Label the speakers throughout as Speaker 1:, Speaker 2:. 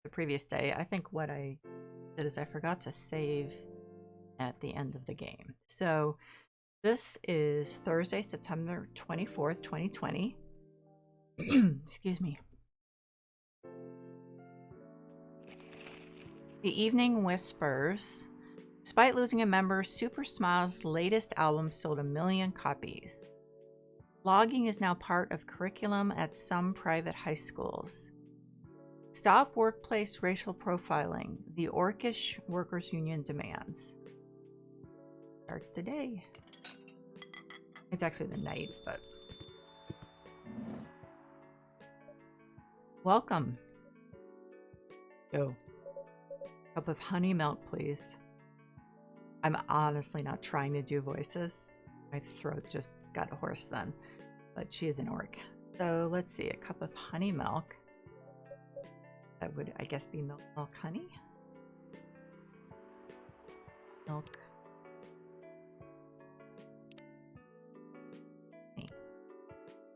Speaker 1: the previous day. I think what I did is I forgot to save at the end of the game. So this is Thursday, September 24th, 2020. Excuse me. The Evening Whispers. Despite losing a member, Super Smile's latest album sold 1 million copies. Blogging is now part of curriculum at some private high schools. Stop workplace racial profiling, the Orcish Workers Union demands. Start the day. It's actually the night, but... Welcome. Go. Cup of honey milk, please. I'm honestly not trying to do voices. My throat just got hoarse then. But she is an orc. So let's see, a cup of honey milk. That would, I guess, be milk honey? Milk.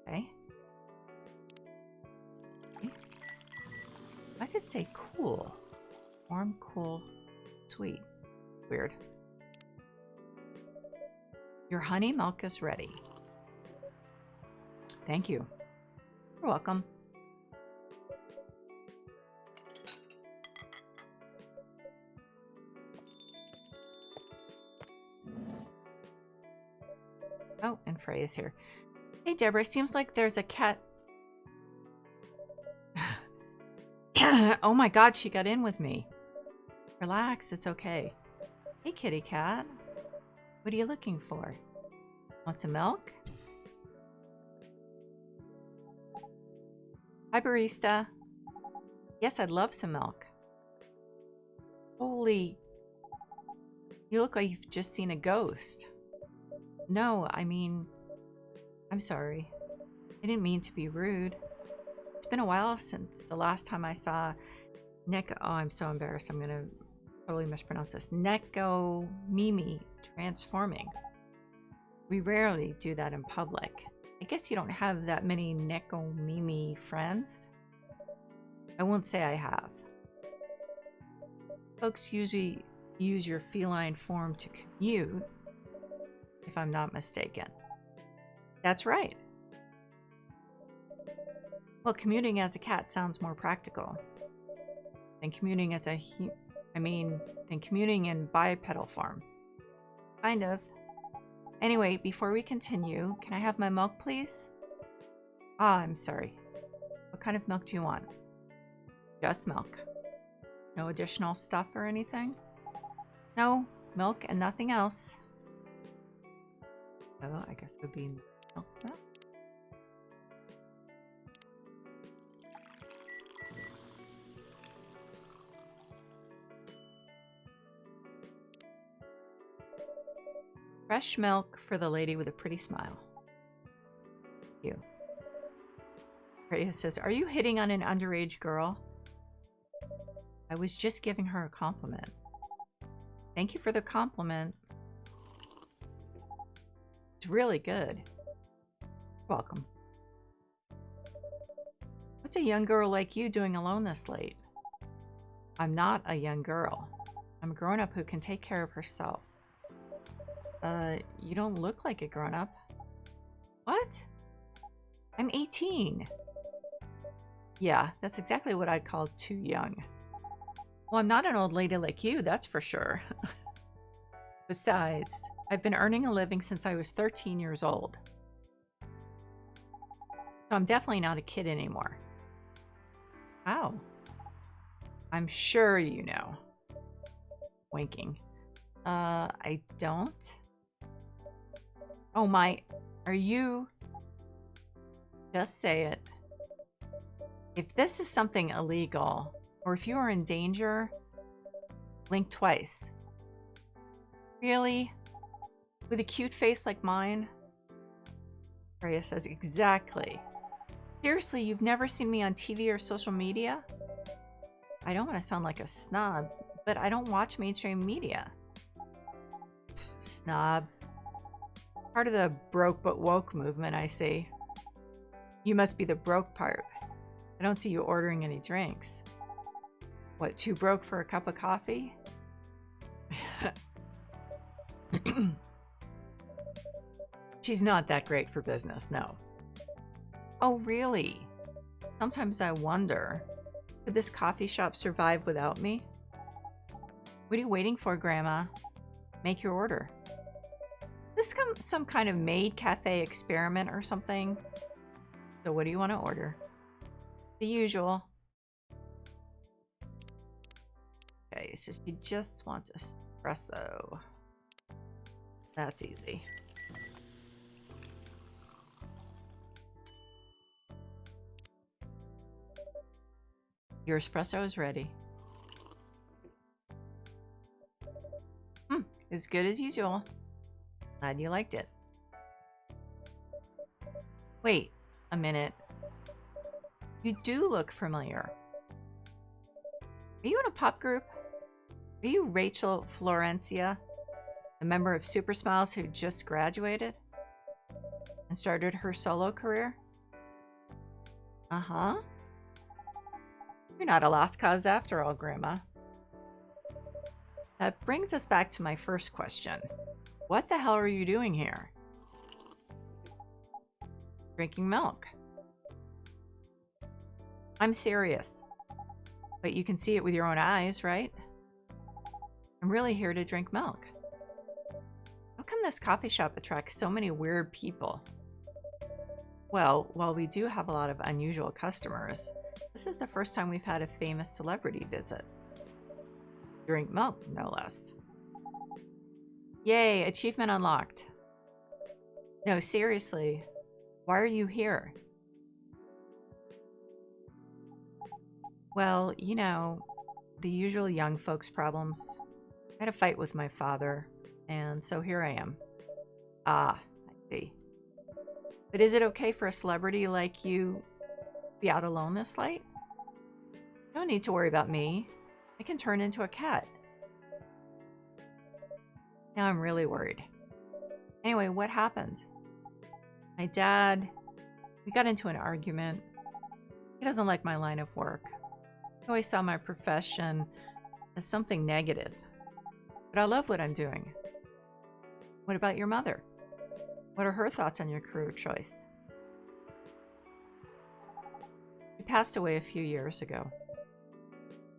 Speaker 1: Okay. Why does it say cool? Warm, cool, sweet. Weird. Your honey milk is ready. Thank you. You're welcome. Oh, and Frey is here. Hey, Deborah, seems like there's a cat. Oh my God, she got in with me. Relax, it's okay. Hey, kitty cat. What are you looking for? Want some milk? Hi, barista. Yes, I'd love some milk. Holy. You look like you've just seen a ghost. No, I mean, I'm sorry. I didn't mean to be rude. It's been a while since the last time I saw Neko. Oh, I'm so embarrassed. I'm going to totally mispronounce this. Neko Mimi transforming. We rarely do that in public. I guess you don't have that many Neko Mimi friends. I won't say I have. Folks usually use your feline form to commute, if I'm not mistaken. That's right. Well, commuting as a cat sounds more practical than commuting as than commuting in bipedal form. Kind of. Anyway, before we continue, can I have my milk, please? Ah, I'm sorry. What kind of milk do you want? Just milk. No additional stuff or anything? No, milk and nothing else. Oh, I guess it would be milk. Fresh milk for the lady with a pretty smile. Thank you. Rhea says, are you hitting on an underage girl? I was just giving her a compliment. Thank you for the compliment. It's really good. You're welcome. What's a young girl like you doing alone this late? I'm not a young girl. I'm a grown-up who can take care of herself. You don't look like a grown-up. What? I'm 18. Yeah, that's exactly what I'd call too young. Well, I'm not an old lady like you, that's for sure. Besides, I've been earning a living since I was 13 years old. So I'm definitely not a kid anymore. How? I'm sure you know. Winking. I don't. Oh my, are you? Just say it. If this is something illegal, or if you are in danger, blink twice. Really? With a cute face like mine? Freya says, exactly. Seriously, you've never seen me on TV or social media? I don't want to sound like a snob, but I don't watch mainstream media. Snob. Part of the broke but woke movement, I see. You must be the broke part. I don't see you ordering any drinks. What, too broke for a cup of coffee? She's not that great for business, no. Oh, really? Sometimes I wonder, could this coffee shop survive without me? What are you waiting for, Grandma? Make your order. Is this some kind of maid cafe experiment or something? So what do you want to order? The usual. Okay, so she just wants espresso. That's easy. Your espresso is ready. As good as usual. Glad you liked it. Wait a minute. You do look familiar. Are you in a pop group? Are you Rachel Florencia, a member of Super Smiles who just graduated and started her solo career? Uh-huh. You're not a lost cause after all, Grandma. That brings us back to my first question. What the hell are you doing here? Drinking milk. I'm serious. But you can see it with your own eyes, right? I'm really here to drink milk. How come this coffee shop attracts so many weird people? Well, while we do have a lot of unusual customers, this is the first time we've had a famous celebrity visit. Drink milk, no less. Yay, achievement unlocked. No, seriously, why are you here? Well, you know, the usual young folks problems. I had a fight with my father, and so here I am. Ah, I see. But is it okay for a celebrity like you to be out alone this late? No need to worry about me. I can turn into a cat. Now I'm really worried. Anyway, what happened? My dad, we got into an argument. He doesn't like my line of work. He always saw my profession as something negative. But I love what I'm doing. What about your mother? What are her thoughts on your career choice? She passed away a few years ago.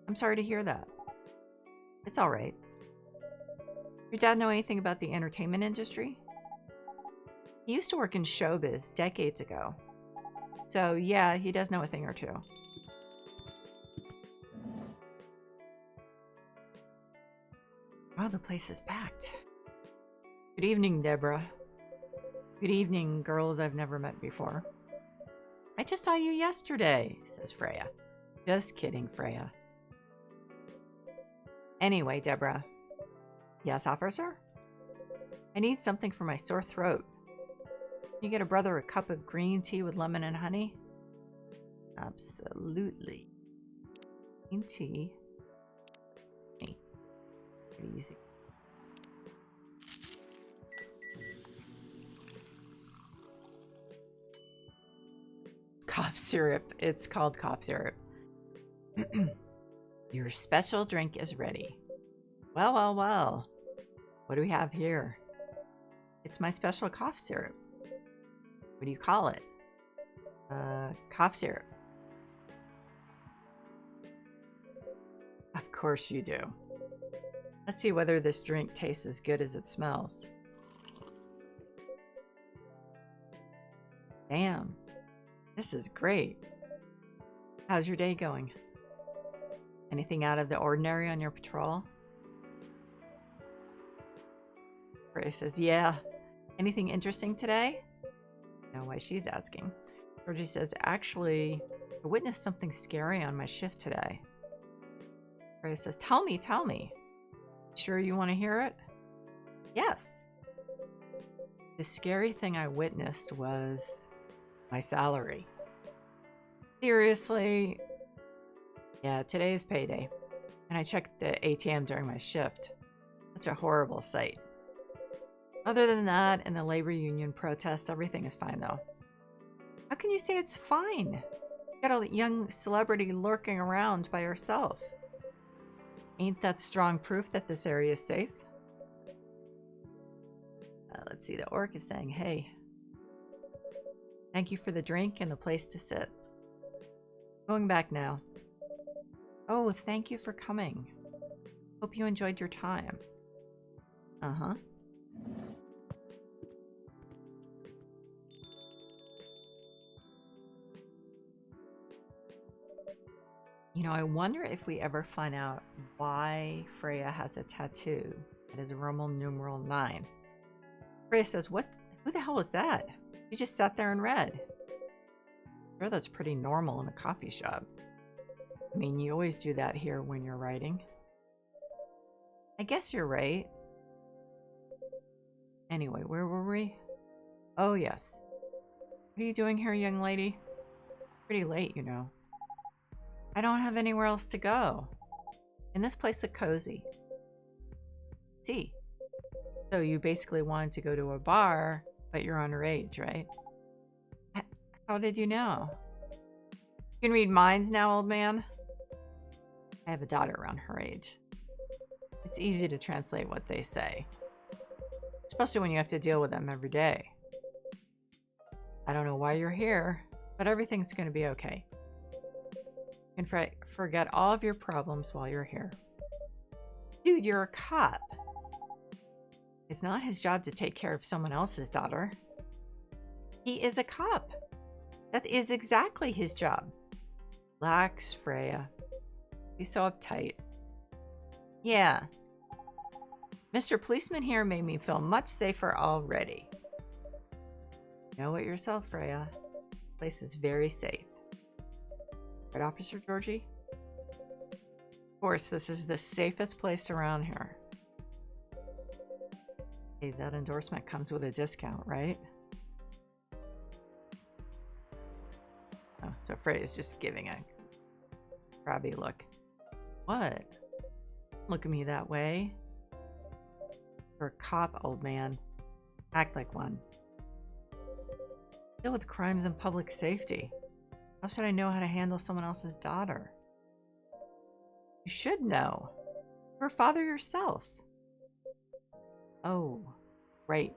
Speaker 1: I'm sorry to hear that. It's all right. Your dad know anything about the entertainment industry? He used to work in showbiz decades ago. So yeah, he does know a thing or two. Oh, the place is packed. Good evening, Deborah. Good evening, girls I've never met before. I just saw you yesterday, says Freya. Just kidding, Freya. Anyway, Deborah. Yes, officer? I need something for my sore throat. Can you get a brother a cup of green tea with lemon and honey? Absolutely. Green tea. Pretty easy. Cough syrup. It's called cough syrup. Your special drink is ready. Well, well, well. What do we have here? It's my special cough syrup. What do you call it? Cough syrup. Of course you do. Let's see whether this drink tastes as good as it smells. Damn. This is great. How's your day going? Anything out of the ordinary on your patrol? Ray says, yeah. Anything interesting today? No way, she's asking. Georgie says, actually, I witnessed something scary on my shift today. Ray says, tell me. Sure you want to hear it? Yes. The scary thing I witnessed was my salary. Seriously? Yeah, today is payday. And I checked the ATM during my shift. Such a horrible sight. Other than that, and the labor union protest, everything is fine though. How can you say it's fine? You got a young celebrity lurking around by herself. Ain't that strong proof that this area is safe? Let's see, the orc is saying, hey, thank you for the drink and the place to sit. Going back now. Oh, thank you for coming. Hope you enjoyed your time. Uh-huh. You know, I wonder if we ever find out why Freya has a tattoo that is Roman numeral 9. Freya says, what? Who the hell was that? She just sat there and read. Sure, that's pretty normal in a coffee shop. I mean, you always do that here when you're writing. I guess you're right. Anyway, where were we? Oh, yes. What are you doing here, young lady? Pretty late, you know. I don't have anywhere else to go. And this place look cozy. See. So you basically wanted to go to a bar, but you're underage, right? How did you know? You can read minds now, old man. I have a daughter around her age. It's easy to translate what they say. Especially when you have to deal with them every day. I don't know why you're here, but everything's going to be okay. You can forget all of your problems while you're here. Dude, you're a cop. It's not his job to take care of someone else's daughter. He is a cop. That is exactly his job. Relax, Freya. Be so uptight. Yeah. Mr. Policeman here made me feel much safer already. You know it yourself, Freya. This place is very safe. Right, Officer Georgie? Of course, this is the safest place around here. Hey, that endorsement comes with a discount, right? Oh, so Freya's just giving a crabby look. What? Look at me that way. You're a cop, old man. Act like one. Deal with crimes and public safety. How should I know how to handle someone else's daughter? You should know. You're a father yourself. Oh, right.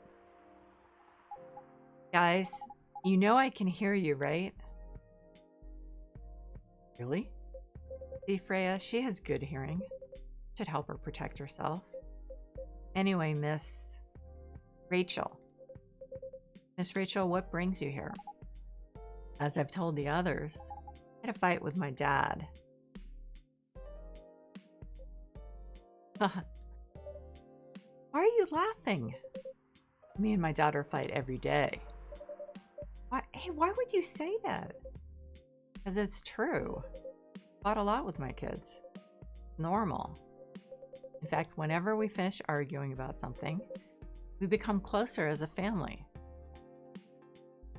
Speaker 1: Guys, you know I can hear you, right? Really? See, Freya, she has good hearing. Should help her protect herself. Anyway, Miss Rachel. Miss Rachel, what brings you here? As I've told the others, I had a fight with my dad. Why are you laughing? Me and my daughter fight every day. Why would you say that? Because it's true. I fought a lot with my kids. It's normal. In fact, whenever we finish arguing about something, we become closer as a family.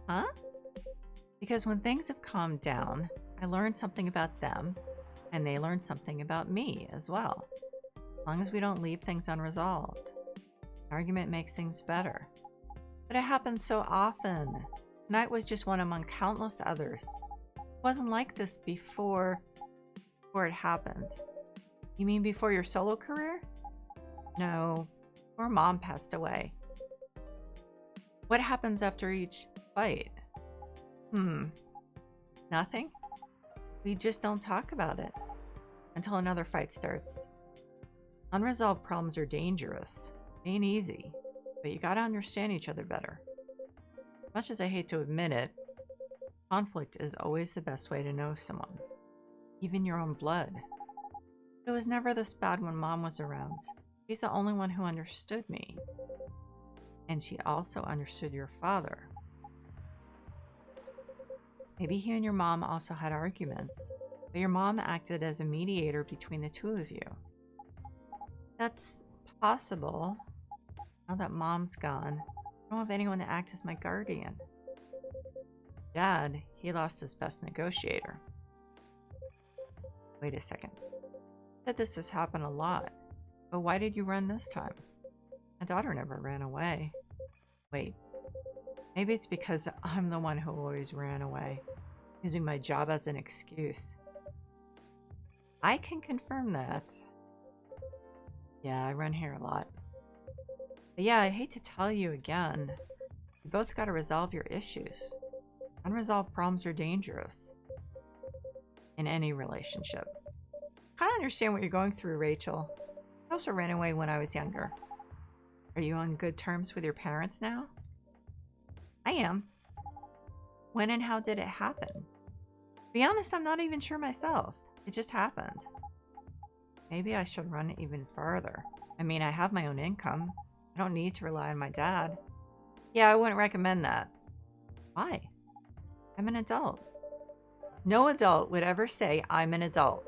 Speaker 1: Huh? Because when things have calmed down, I learn something about them, and they learn something about me as well. As long as we don't leave things unresolved. Argument makes things better. But it happens so often. Tonight was just one among countless others. It wasn't like this before it happened. You mean before your solo career? No, before Mom passed away. What happens after each fight? Nothing? We just don't talk about it until another fight starts. Unresolved problems are dangerous. It ain't easy, but you gotta understand each other better. As much as I hate to admit it, conflict is always the best way to know someone, even your own blood. It was never this bad when Mom was around. She's the only one who understood me. And she also understood your father. Maybe he and your mom also had arguments, but your mom acted as a mediator between the two of you. That's possible. Now that Mom's gone, I don't have anyone to act as my guardian. Dad, he lost his best negotiator. Wait a second. Said this has happened a lot, but why did you run this time? My daughter never ran away. Wait, maybe it's because I'm the one who always ran away, using my job as an excuse. I can confirm that. Yeah, I run here a lot. But yeah, I hate to tell you again. You both gotta resolve your issues. Unresolved problems are dangerous in any relationship. I kind of understand what you're going through, Rachel. I also ran away when I was younger. Are you on good terms with your parents now? I am. When and how did it happen? To be honest, I'm not even sure myself. It just happened. Maybe I should run it even further. I mean, I have my own income. I don't need to rely on my dad. Yeah, I wouldn't recommend that. Why? I'm an adult. No adult would ever say, I'm an adult.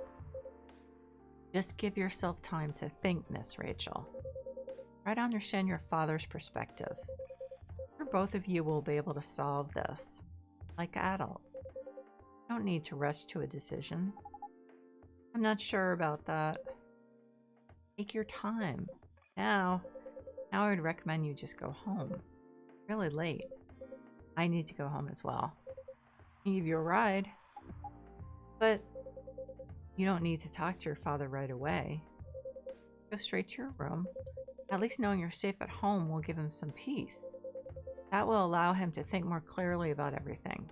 Speaker 1: Just give yourself time to think, Miss Rachel. Try to understand your father's perspective. I'm sure both of you will be able to solve this, like adults. You don't need to rush to a decision. I'm not sure about that. Take your time. Now I would recommend you just go home. It's really late. I need to go home as well. I can give you a ride. But you don't need to talk to your father right away. Go straight to your room. At least knowing you're safe at home will give him some peace. That will allow him to think more clearly about everything.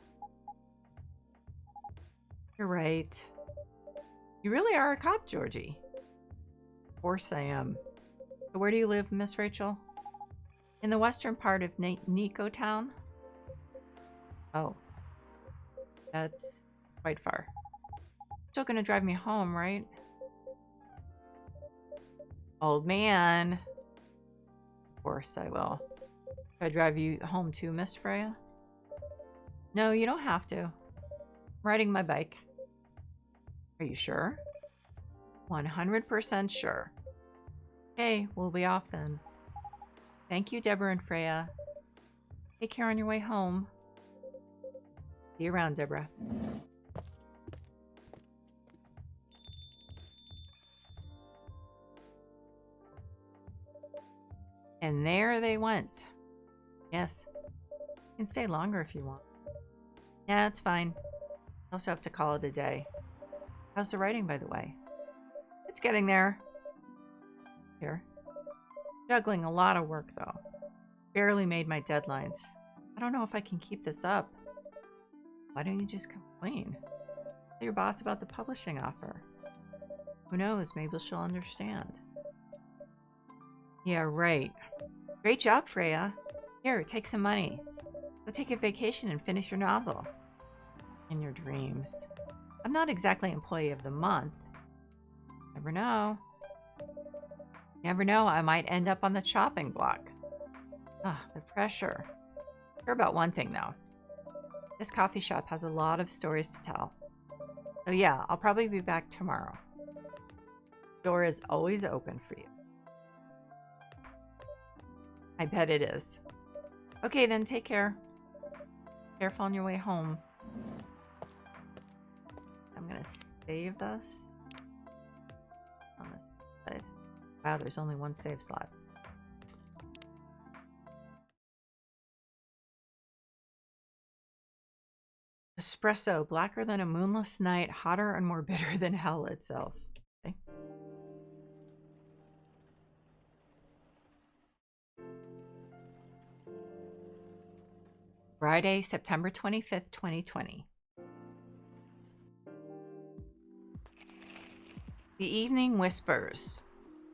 Speaker 1: You're right. You really are a cop, Georgie. Of course I am. So where do you live, Miss Rachel? In the western part of Nico Town? Oh. That's quite far. Still gonna drive me home, right? Old man. Of course I will. Should I drive you home too, Miss Freya? No, you don't have to. I'm riding my bike. Are you sure? 100% sure. Okay, we'll be off then. Thank you, Deborah and Freya. Take care on your way home. See you around, Deborah. And there they went. Yes. You can stay longer if you want. Yeah, it's fine. I also have to call it a day. How's the writing, by the way? It's getting there. Here. Juggling a lot of work, though. Barely made my deadlines. I don't know if I can keep this up. Why don't you just complain? Tell your boss about the publishing offer. Who knows, maybe she'll understand. Yeah, right. Great job, Freya. Here, take some money. Go take a vacation and finish your novel. In your dreams. I'm not exactly Employee of the Month. Never know. Never know, I might end up on the chopping block. Ah, the pressure. Sure about one thing, though. This coffee shop has a lot of stories to tell. So yeah, I'll probably be back tomorrow. The door is always open for you. I bet it is. Okay, then take care. Careful on your way home. I'm gonna save this. On this side. Wow, there's only one save slot. Espresso, blacker than a moonless night, hotter and more bitter than hell itself. Okay. Friday, September 25th, 2020. The Evening Whispers.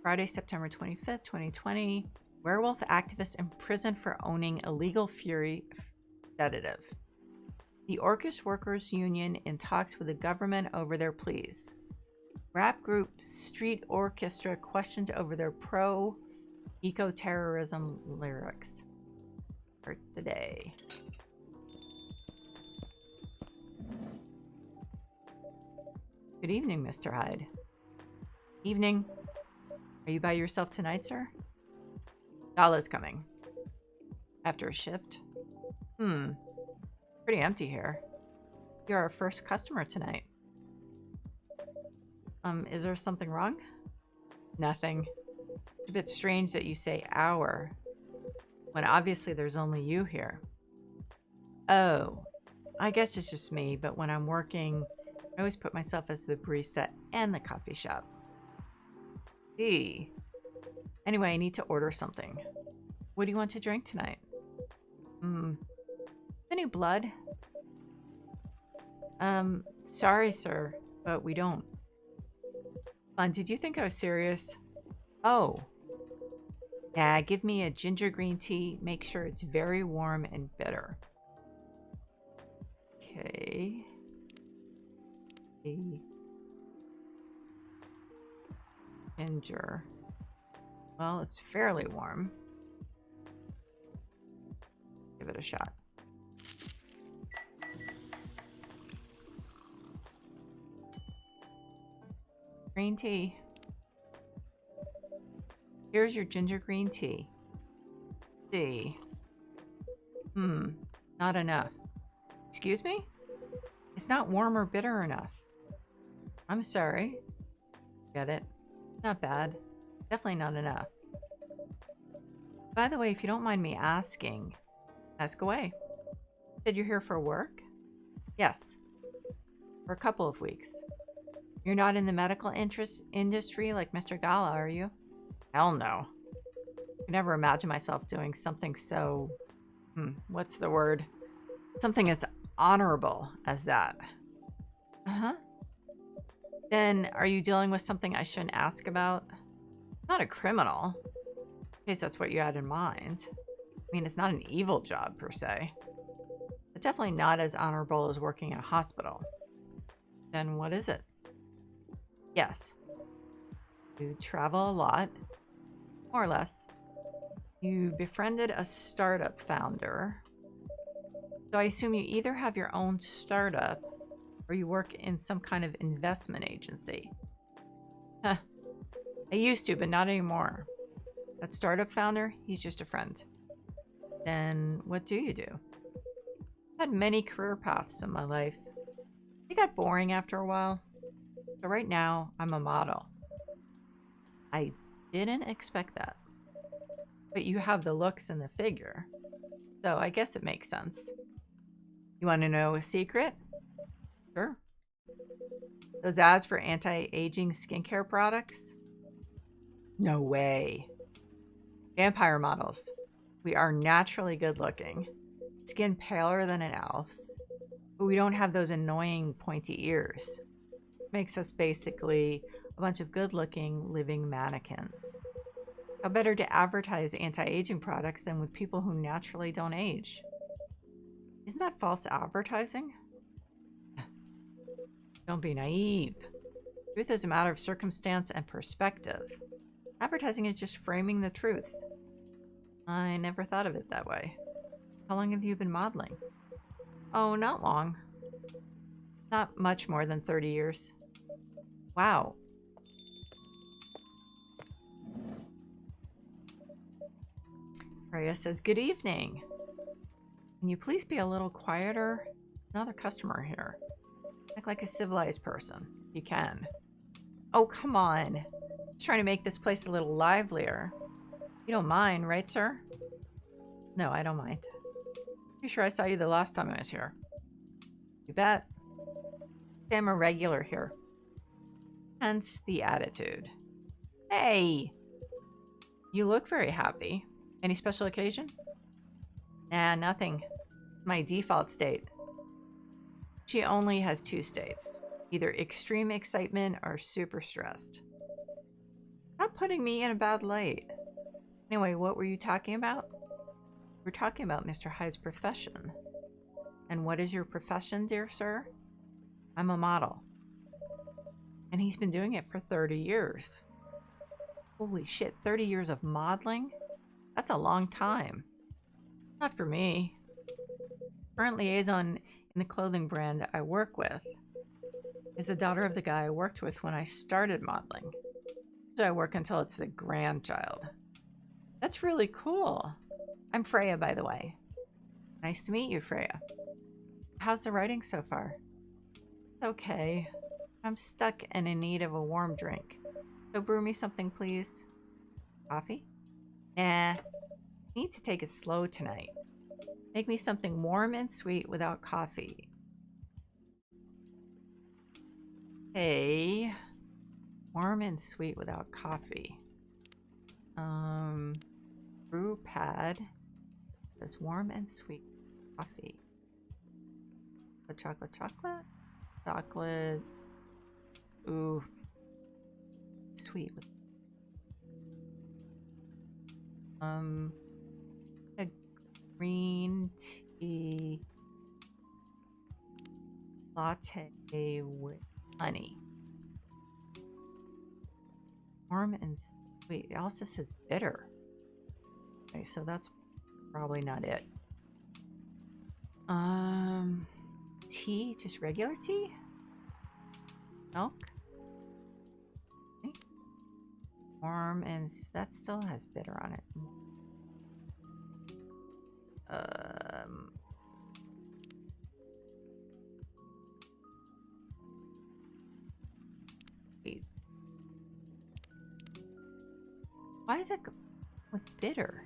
Speaker 1: Friday, September 25th, 2020. Werewolf activist imprisoned for owning illegal fury sedative. The Orcish Workers Union in talks with the government over their pleas. Rap group Street Orchestra questioned over their pro-eco-terrorism lyrics. For today. Good evening, Mr. Hyde. Evening. Are you by yourself tonight, sir? Dala's coming. After a shift? Pretty empty here. You're our first customer tonight. Is there something wrong? Nothing. It's a bit strange that you say our, when obviously there's only you here. Oh, I guess it's just me, but when I'm working, I always put myself as the barista and the coffee shop. See. Anyway, I need to order something. What do you want to drink tonight? Any blood? Sorry, sir, but we don't. Did you think I was serious? Oh. Yeah, give me a ginger green tea. Make sure it's very warm and bitter. Okay. Ginger. Well, it's fairly warm. Give it a shot. Green tea. Here's your ginger green tea. See. Not enough. Excuse me? It's not warm or bitter enough. I'm sorry. Get it? Not bad. Definitely not enough. By the way, if you don't mind me asking, ask away. Said you're here for work? Yes. For a couple of weeks. You're not in the medical industry like Mr. Gala, are you? Hell no. I could never imagine myself doing something so... what's the word? Something as honorable as that. Uh-huh. Then, are you dealing with something I shouldn't ask about? Not a criminal. In case that's what you had in mind. I mean, it's not an evil job, per se. But definitely not as honorable as working in a hospital. Then what is it? Yes. You travel a lot. More or less. You befriended a startup founder. So I assume you either have your own startup or you work in some kind of investment agency. Huh. I used to, but not anymore. That startup founder, he's just a friend. Then what do you do? I've had many career paths in my life. It got boring after a while. So right now, I'm a model. I didn't expect that. But you have the looks and the figure. So I guess it makes sense. You want to know a secret? Sure. Those ads for anti-aging skincare products? No way. Vampire models. We are naturally good looking. Skin paler than an elf's. But we don't have those annoying pointy ears. Makes us basically a bunch of good looking living mannequins. How better to advertise anti-aging products than with people who naturally don't age? Isn't that false advertising? Don't be naive. Truth is a matter of circumstance and perspective. Advertising is just framing the truth. I never thought of it that way. How long have you been modeling? Oh, not long. Not much more than 30 years. Wow. Freya says, good evening. Can you please be a little quieter? Another customer here. Act like a civilized person, if you can. Oh, come on. Just trying to make this place a little livelier. You don't mind, right, sir? No, I don't mind. Pretty sure I saw you the last time I was here. You bet. I'm a regular here. Hence the attitude. Hey! You look very happy. Any special occasion? Nah, nothing. My default state. She only has 2 states. Either extreme excitement or super stressed. Not putting me in a bad light. Anyway, what were you talking about? We're talking about Mr. Hyde's profession. And what is your profession, dear sir? I'm a model. And he's been doing it for 30 years. Holy shit, 30 years of modeling? That's a long time. Not for me. Current liaison in the clothing brand I work with is the daughter of the guy I worked with when I started modeling. So I work until it's the grandchild. That's really cool. I'm Freya, by the way. Nice to meet you, Freya. How's the writing so far? It's okay. I'm stuck and in need of a warm drink. So brew me something, please. Coffee? Nah. Need to take it slow tonight. Make me something warm and sweet without coffee. Hey. Warm and sweet without coffee. Brew pad. This warm and sweet coffee. Chocolate. Chocolate. Ooh. Sweet. A green tea latte with honey. Warm and sweet. It also says bitter. Okay, so that's probably not it. Tea, just regular tea? Milk? Okay. Warm and that still has bitter on it. Wait. Why does it go with bitter?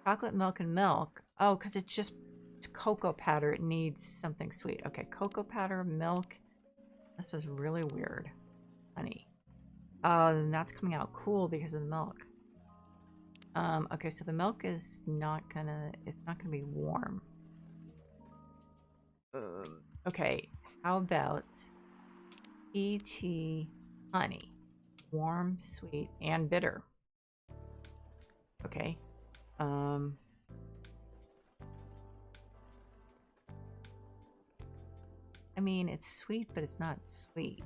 Speaker 1: Chocolate milk and milk. Oh, because it's just cocoa powder. It needs something sweet. Okay, cocoa powder, milk. This is really weird. Honey. Oh, and that's coming out cool because of the milk. Okay, so the milk is not gonna, it's not gonna be warm. Okay, how about tea, honey. Warm, sweet, and bitter. Okay. I mean, it's sweet, but it's not sweet.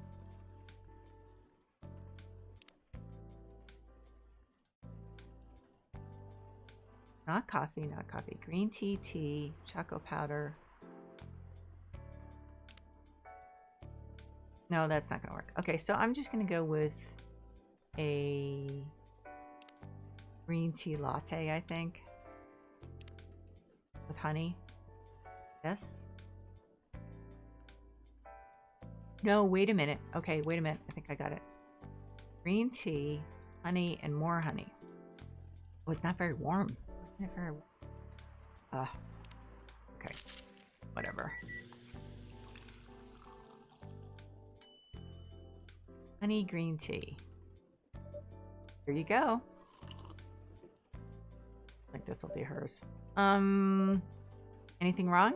Speaker 1: Not coffee, not coffee. Green tea, tea, chocolate powder. No, that's not gonna work. Okay, so I'm just gonna go with a green tea latte, I think. With honey. Yes. No, wait a minute. Okay, wait a minute. I think I got it. Green tea, honey, and more honey. Oh, it's not very warm. Not very... okay. Whatever. Honey green tea. Here you go. I think this will be hers. Anything wrong?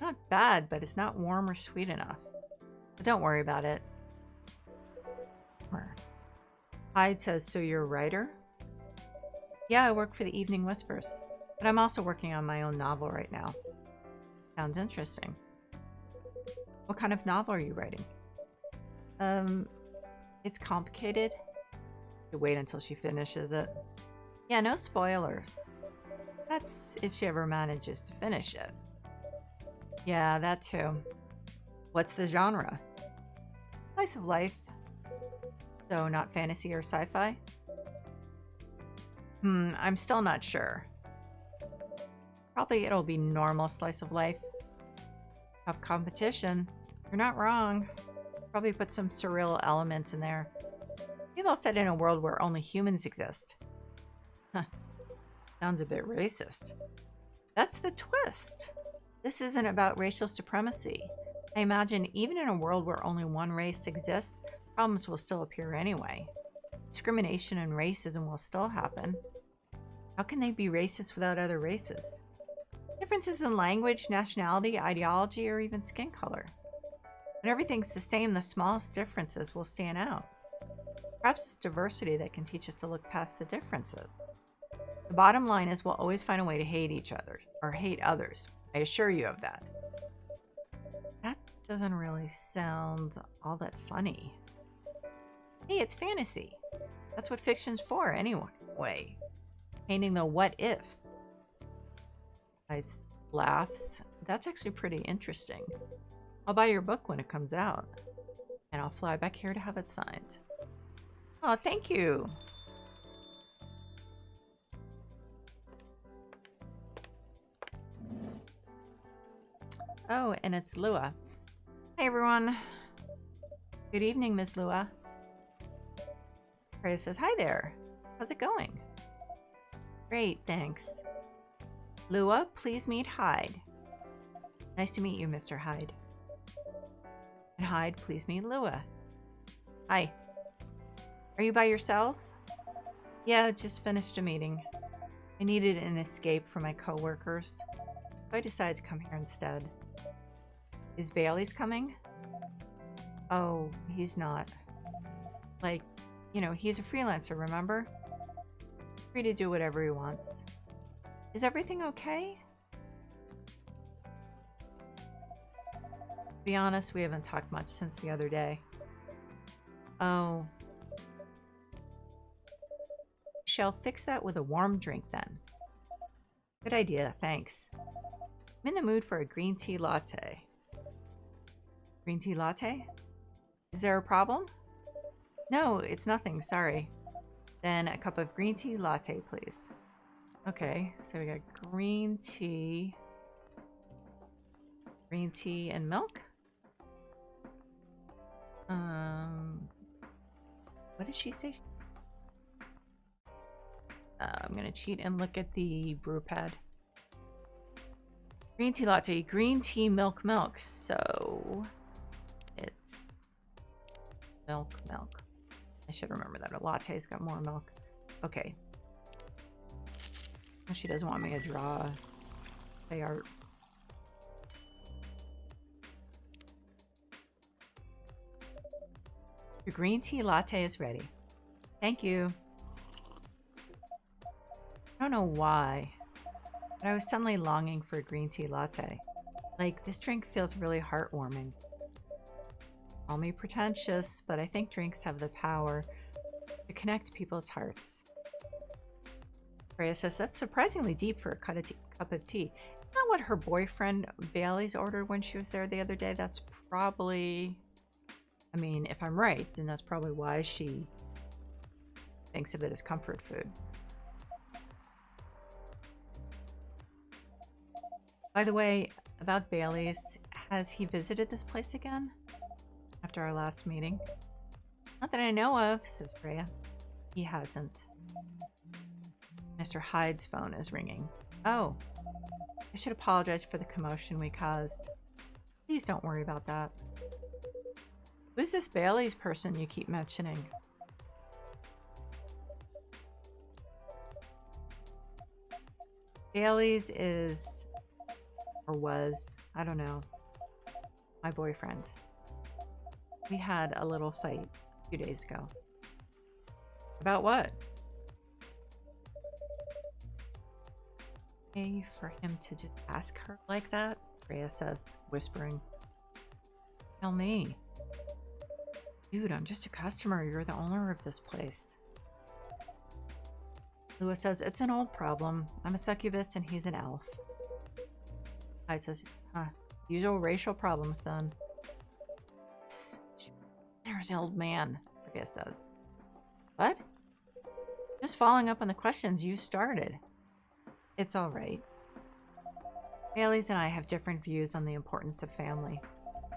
Speaker 1: Not bad, but it's not warm or sweet enough. But don't worry about it. Hyde says, so you're a writer? Yeah, I work for the Evening Whispers. But I'm also working on my own novel right now. Sounds interesting. What kind of novel are you writing? It's complicated. You wait until she finishes it. Yeah, no spoilers. That's if she ever manages to finish it. Yeah, that too. What's the genre? Slice of life. So not fantasy or sci-fi? I'm still not sure. Probably it'll be normal slice of life. Tough competition. You're not wrong. Probably put some surreal elements in there. Maybe I'll set in a world where only humans exist. Huh. Sounds a bit racist. That's the twist. This isn't about racial supremacy. I imagine even in a world where only one race exists, problems will still appear anyway. Discrimination and racism will still happen. How can they be racist without other races? Differences in language, nationality, ideology, or even skin color. When everything's the same, the smallest differences will stand out. Perhaps it's diversity that can teach us to look past the differences. The bottom line is we'll always find a way to hate each other, or hate others. I assure you of that. That doesn't really sound all that funny. Hey, it's fantasy. That's what fiction's for anyway. Painting the what ifs. I laughs. That's actually pretty interesting. I'll buy your book when it comes out. And I'll fly back here to have it signed. Oh, thank you. Oh, and it's Lua. Hey, everyone. Good evening, Ms. Lua. Freya says, hi there. How's it going? Great, thanks. Lua, please meet Hyde. Nice to meet you, Mr. Hyde. And Hyde, please meet Lua. Hi. Are you by yourself? Yeah, just finished a meeting. I needed an escape from my coworkers, so I decided to come here instead. Is Bailey's coming? Oh, he's not. Like, you know, he's a freelancer, remember? Free to do whatever he wants. Is everything okay? To be honest, we haven't talked much since the other day. Oh. Shall fix that with a warm drink then. Good idea, thanks. I'm in the mood for a green tea latte. Green tea latte? Is there a problem? No, it's nothing, sorry. Then a cup of green tea latte, please. Okay, so we got green tea and milk. What did she say? I'm gonna cheat and look at the brew pad. Green tea latte, green tea milk. So it's milk. I should remember that. A latte's got more milk. Okay. She doesn't want me to draw play art. Your green tea latte is ready. Thank you. I don't know why, but I was suddenly longing for a green tea latte. Like, this drink feels really heartwarming. Call me pretentious, but I think drinks have the power to connect people's hearts. Freya says, that's surprisingly deep for a cup of tea. Isn't that what her boyfriend Bailey's ordered when she was there the other day? That's probably... I mean, if I'm right, then that's probably why she thinks of it as comfort food. By the way, about Bailey's, has he visited this place again? After our last meeting? Not that I know of, says Freya. He hasn't. Mr. Hyde's phone is ringing. Oh, I should apologize for the commotion we caused. Please don't worry about that. Who's this Bailey's person you keep mentioning? Bailey's is, or was, I don't know, my boyfriend. We had a little fight a few days ago. About what? Okay, for him to just ask her like that, Freya says, whispering. Tell me. Dude, I'm just a customer. You're the owner of this place. Lewis says, it's an old problem. I'm a succubus and he's an elf. Hyde says, huh, usual racial problems then. There's the old man, Freya says. What? Just following up on the questions you started. It's all right. Bailey's and I have different views on the importance of family.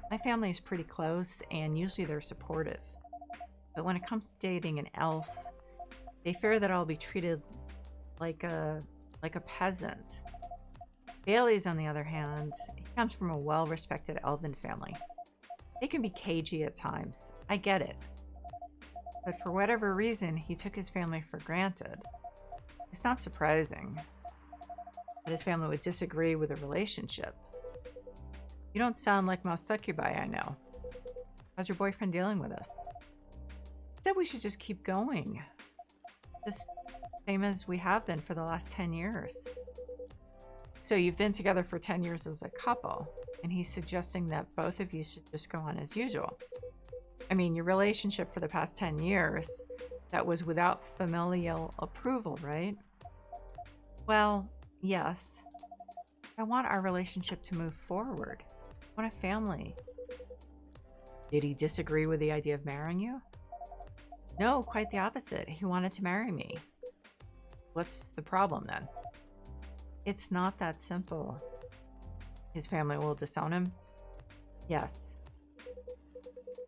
Speaker 1: My family is pretty close, and usually they're supportive. But when it comes to dating an elf, they fear that I'll be treated like a peasant. Bailey's, on the other hand, he comes from a well-respected elven family. They can be cagey at times. I get it. But for whatever reason, he took his family for granted. It's not surprising that his family would disagree with a relationship. You don't sound like most succubi I know. How's your boyfriend dealing with us? He said we should just keep going. Just same as we have been for the last 10 years. So you've been together for 10 years as a couple, and he's suggesting that both of you should just go on as usual. I mean, your relationship for the past 10 years, that was without familial approval, right? Well, yes. I want our relationship to move forward. I want a family. Did he disagree with the idea of marrying you? No, quite the opposite. He wanted to marry me. What's the problem then? It's not that simple. His family will disown him? Yes.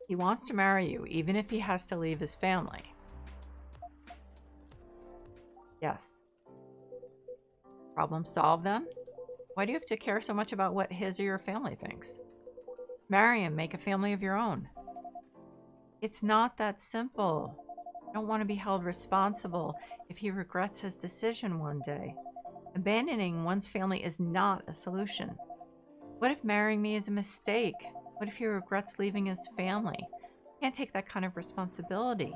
Speaker 1: He wants to marry you, even if he has to leave his family. Yes. Problem solved then? Why do you have to care so much about what his or your family thinks? Marry him, make a family of your own. It's not that simple. I don't want to be held responsible if he regrets his decision one day. Abandoning one's family is not a solution. What if marrying me is a mistake? What if he regrets leaving his family? Can't take that kind of responsibility.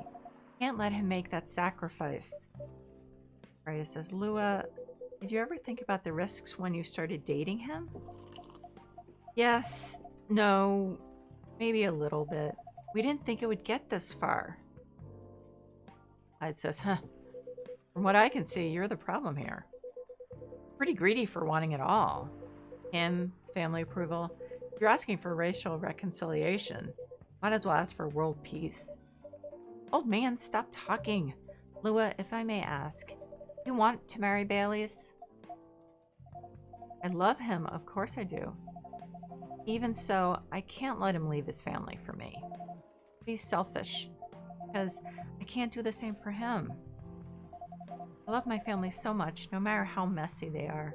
Speaker 1: Can't let him make that sacrifice. Freya says, Lua, did you ever think about the risks when you started dating him? Yes, no, maybe a little bit. We didn't think it would get this far. Hyde says, huh, from what I can see, you're the problem here. Pretty greedy for wanting it all. Him, family approval. You're asking for racial reconciliation. Might as well ask for world peace. Old man, stop talking. Lua, if I may ask, you want to marry Bailey's? I love him, of course I do. Even so, I can't let him leave his family for me. He's selfish, because I can't do the same for him. I love my family so much, no matter how messy they are.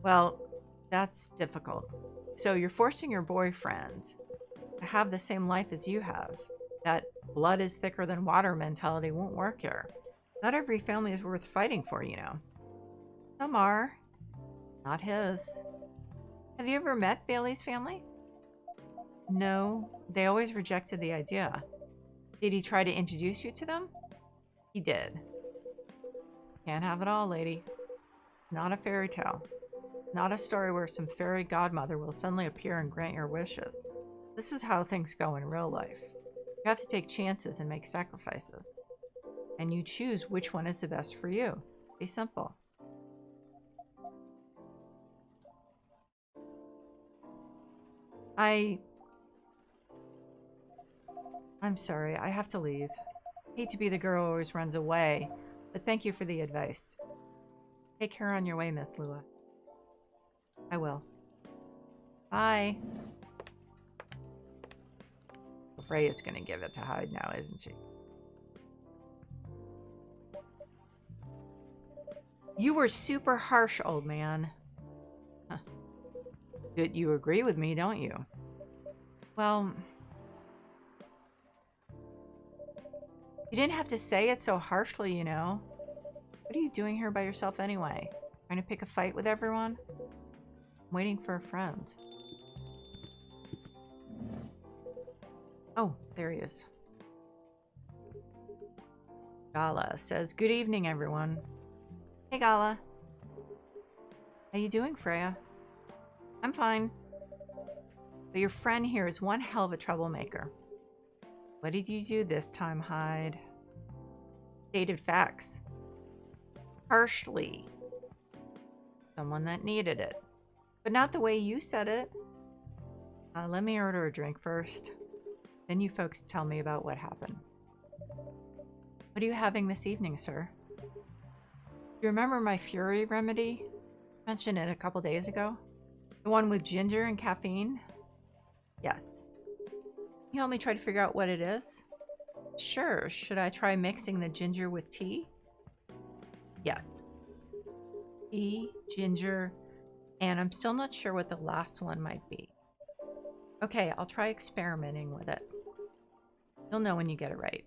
Speaker 1: Well, that's difficult. So you're forcing your boyfriend to have the same life as you have. That blood is thicker than water mentality won't work here. Not every family is worth fighting for, you know. Some are. Not his. Have you ever met Bailey's family? No, they always rejected the idea. Did he try to introduce you to them? He did. Can't have it all, lady. Not a fairy tale. Not a story where some fairy godmother will suddenly appear and grant your wishes. This is how things go in real life. You have to take chances and make sacrifices. And you choose which one is the best for you. Be simple. I'm sorry, I have to leave. Hate to be the girl who always runs away, but thank you for the advice. Take care on your way, Miss Lua. I will. Bye. Freya's gonna give it to Hyde now, isn't she? You were super harsh, old man. Huh. You agree with me, don't you? Well, you didn't have to say it so harshly, you know. What are you doing here by yourself anyway? Trying to pick a fight with everyone? I'm waiting for a friend. Oh, there he is. Gala says, good evening, everyone. Hey, Gala. How you doing, Freya? I'm fine. But your friend here is one hell of a troublemaker. What did you do this time, Hyde? Stated facts. Harshly. Someone that needed it. But not the way you said it. Let me order a drink first. Then you folks tell me about what happened. What are you having this evening, sir? Do you remember my Fury remedy? I mentioned it a couple days ago. The one with ginger and caffeine? Yes. Can you help me try to figure out what it is? Sure. Should I try mixing the ginger with tea? Yes. Tea, ginger, and I'm still not sure what the last one might be. Okay, I'll try experimenting with it. You'll know when you get it right.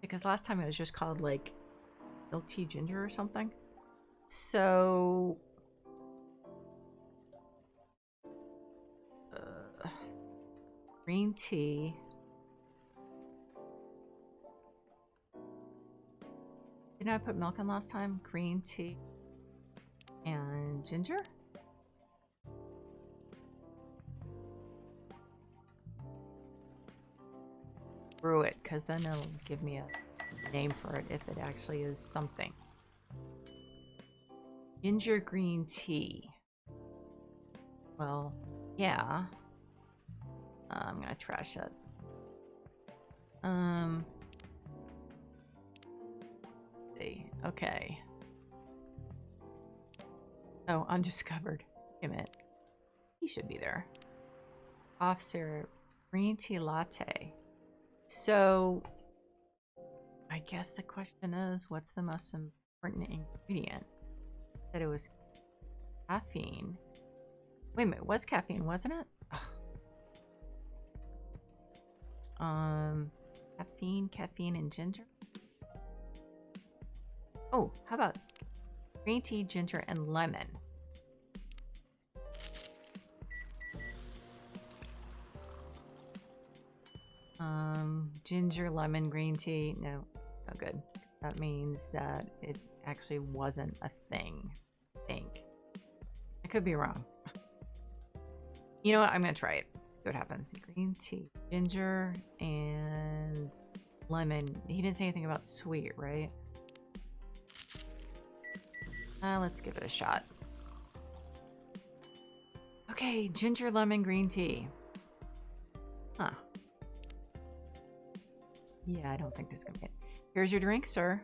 Speaker 1: Because last time it was just called, like, milk tea ginger or something. So... green tea. Didn't I put milk in last time? Green tea. And ginger? Brew it, because then it'll give me a name for it if it actually is something. Ginger green tea. Well, yeah. I'm gonna trash it. See. Okay. Oh, undiscovered. Wait a minute. He should be there. Off syrup. Green tea latte. So, I guess the question is, what's the most important ingredient? That it was caffeine. Wait a minute, it was caffeine, wasn't it? Ugh. caffeine, and ginger. Oh, how about green tea, ginger, and lemon? Ginger, lemon, green tea. No, no good. That means that it actually wasn't a thing. I think. I could be wrong. You know what? I'm going to try it. See what happens. Green tea, ginger, and lemon. He didn't say anything about sweet, right? Let's give it a shot. Okay, ginger, lemon, green tea. Huh. Yeah, I don't think this is going to be it. Here's your drink, sir.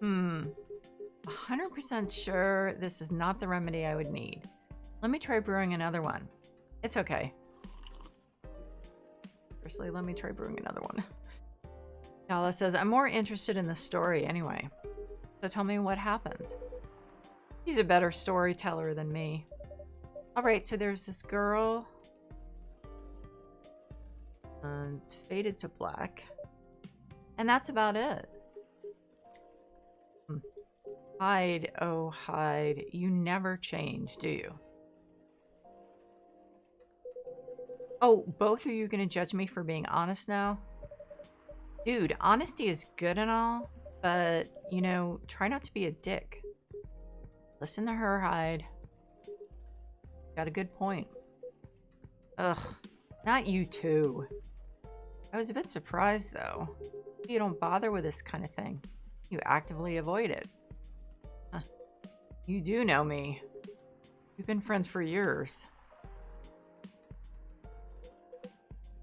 Speaker 1: 100% sure this is not the remedy I would need. Let me try brewing another one. It's okay. Firstly, let me try brewing another one. Gala says, I'm more interested in the story anyway. So tell me what happened. She's a better storyteller than me. Alright, so there's this girl. Faded to black. And that's about it. Hyde, oh Hyde, you never change, do you? Oh, both of you gonna judge me for being honest now? Dude, honesty is good and all, but, you know, try not to be a dick. Listen to her, Hyde. Got a good point. Ugh, not you too. I was a bit surprised, though. You don't bother with this kind of thing. You actively avoid it. Huh. You do know me. We've been friends for years.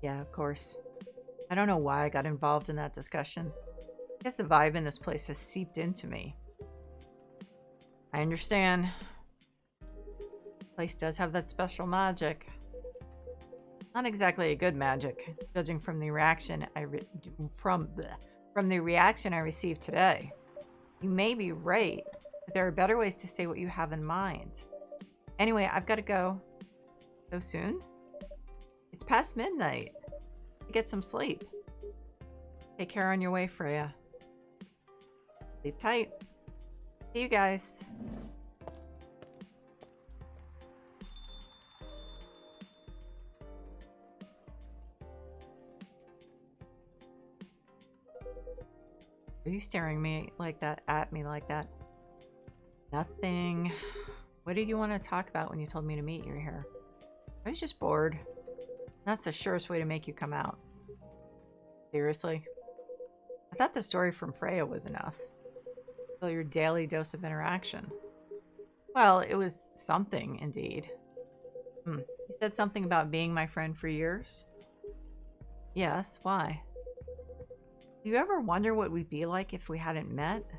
Speaker 1: Yeah, of course. I don't know why I got involved in that discussion. I guess the vibe in this place has seeped into me. I understand. The place does have that special magic. Not exactly a good magic, judging from the reaction from the reaction I received today. You may be right, but there are better ways to say what you have in mind. Anyway, I've got to go. So soon? It's past midnight. Get some sleep. Take care on your way, Freya. Sleep tight. See you guys. Are you staring me like that at me like that? Nothing. What did you want to talk about when you told me to meet you here? I was just bored. That's the surest way to make you come out. Seriously? I thought the story from Freya was enough. Fill your daily dose of interaction. Well, it was something, indeed. You said something about being my friend for years? Yes, why? Do you ever wonder what we'd be like if we hadn't met? I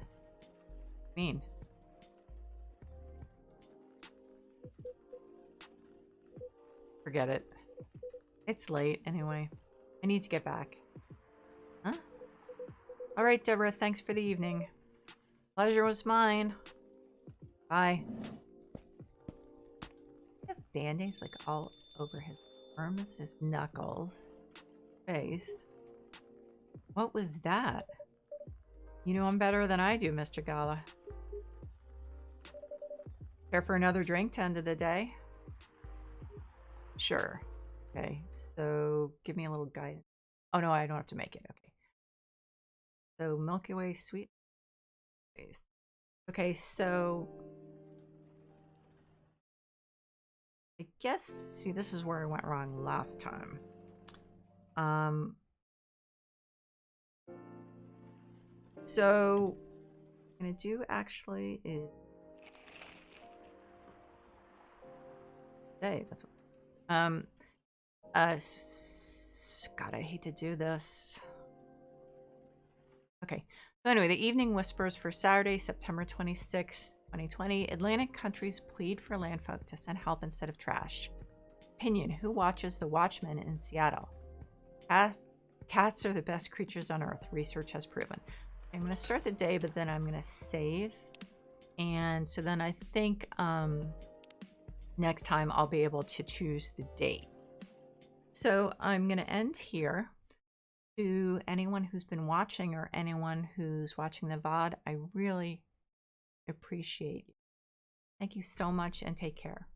Speaker 1: mean... Forget it. It's late, anyway. I need to get back. Huh? Alright, Deborah, thanks for the evening. Pleasure was mine. Bye. I have band-aids like all over his arms, his knuckles, face. What was that? You know him better than I do, Mr. Gala. Care for another drink to end of the day? Sure. Okay, so give me a little guidance. Oh no, I don't have to make it. Okay. So Milky Way sweet. Okay, so I guess, see, this is where I went wrong last time. So what I'm gonna do actually is today. That's what. God, I hate to do this. Okay. So anyway, the Evening Whispers for Saturday, September 26, 2020. Atlantic countries plead for landfolk to send help instead of trash. Opinion: who watches the Watchmen in Seattle? Cats are the best creatures on Earth. Research has proven. I'm going to start the day, but then I'm going to save. And so then I think next time I'll be able to choose the date. So I'm going to end here. To anyone who's been watching or anyone who's watching the VOD, I really appreciate you. Thank you so much and take care.